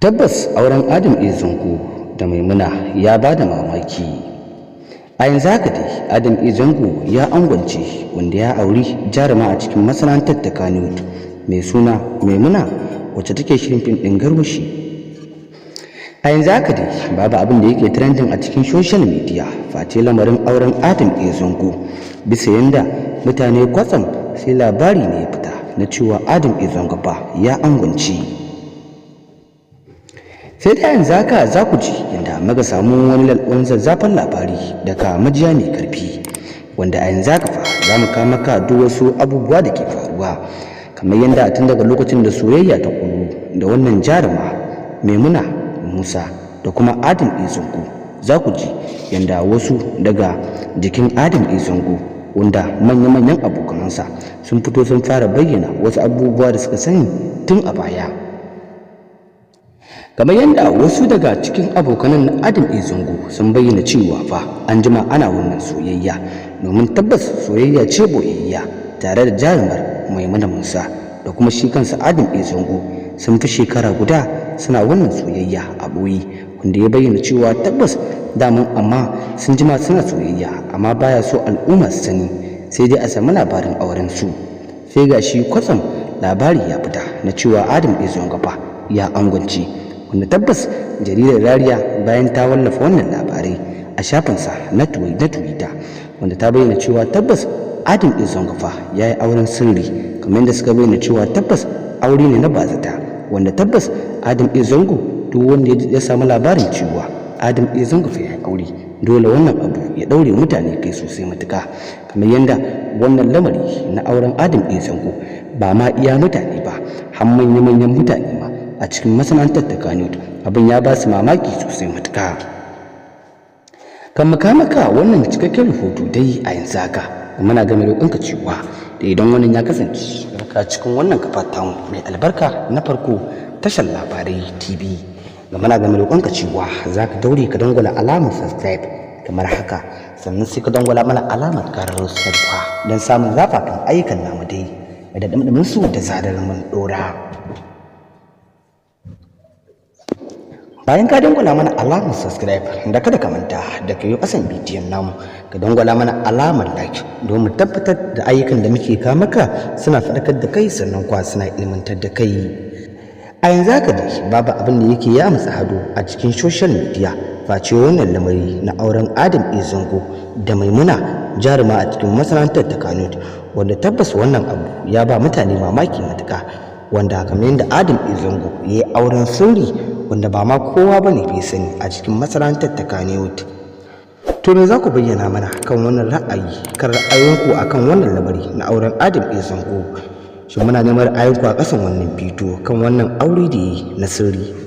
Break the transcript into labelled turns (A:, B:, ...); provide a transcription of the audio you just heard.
A: Tabbas auren Adam A. Zango da Maimuna ya ba da mamaki. A yanzu haka dai Adam A. Zango ya angwance wanda ya auri jaruma a cikin masana'antar ta Kannywood mai suna Maimuna wacce take shirin fim ɗin Garwashi. A yanzu haka dai babu abin da yake trending a cikin social media face lamarin auren Adam A. Zango, bisa yanda mutane kwatsam sai labari ne ya fita na cewa Adam A. Zango fa ya angwance. Sai da yanzu haka za ku ji yadda muka samu wani zazzafan labari daga majiya mai karfi, wanda a yanzu haka fa za mu kawo maka duk wasu abubuwa da ke faruwa, kamar yadda tun daga lokacin da soyayya ta kullu da wannan jaruma Maimuna Musa da kuma Adam A. Zango. Za ku ji yadda wasu daga jikin Adam A. Zango wanda manya-manyan abokanansa sun fito sun fara bayyana wasu abubuwa da suka sani tun a baya. Kamar yadda wasu daga cikin abokanan na Adam A. Zango sun bayyana cewa fa an jima ana wannan soyayya, domin tabbas soyayya ce boyayya tare da jarumar Maimuna Musa da kuma shi kansa Adam A. Zango sun fi shekara guda suna wannan soyayya a ɓoye, wanda ya bayyana cewa tabbas daman amma sun jima suna soyayya amma baya so al'umma su sani, sai dai a samu labarin auren su. Sai ga shi kwatsam labari ya fita na cewa Adam A. Zango fa ya angwance, wanda tabbas jaridar Rariya bayan ta wallafa wannan labarai a shafinsa na Twitter, wanda ta bayyana cewa tabbas Adam A. Zango fa ya yi auren sirri, kamar yadda suka bayyana cewa tabbas aure ne na bazata, wanda tabbas Adam A. Zango duk wanda ya samu labarin cewa Adam A. Zango fa ya yi aure, dole wannan abu ya daure mutane kai sosai matuka, kamar yadda wannan lamari na auren Adam A. Zango ba ma iya mutane ba, har manyan mutane ma a cikin masana'antar ta Kannywood abin ya ba su mamaki sosai matuka. Kan maka wannan cikakken rahoto dai a yanzu haka muna game roƙonka cewa da idan wannan ya kasance ka cikin wannan kafatan mai albarka na farko tashar Labarai TV, ga muna game roƙonka cewa za ka daure ka dangwala alamar subscribe kamar haka, sannan sai ka dangwala mana alamar ƙararrawar sanarwa don samun zafafan ayyukan namu dai da dumdumin su da zarar mun dora. Bayan ka dangwala mana alamar subscribe, da kada ka manta da ka yi kasan bidiyon namu ka dangwala mana alamar like domin tabbatar da ayyukan da muke kawo maka suna faɗakar da kai sannan kuwa suna ilmantar da kai. A yanzu haka dai babu abin da yake ya matsa hado a cikin social media face wannan lamari na auren Adam A. Zango da Maimuna, jaruma a cikin masana'antar ta Kannywood, wanda tabbas wannan abu ya ba mutane mamaki matuka, wanda kamar yadda Adam A. Zango ya yi auren sirri wanda ba ma kowa bane bai sani a cikin masana'antar ta Kannywood. To me za ku bayyana mana kan wannan ra'ayi, kan ra'ayinku akan wannan lamari na auren Adam A. Zango? Shin muna neman ra'ayinku a ƙasan wannan bidiyo kan wannan aure da yi na sirri?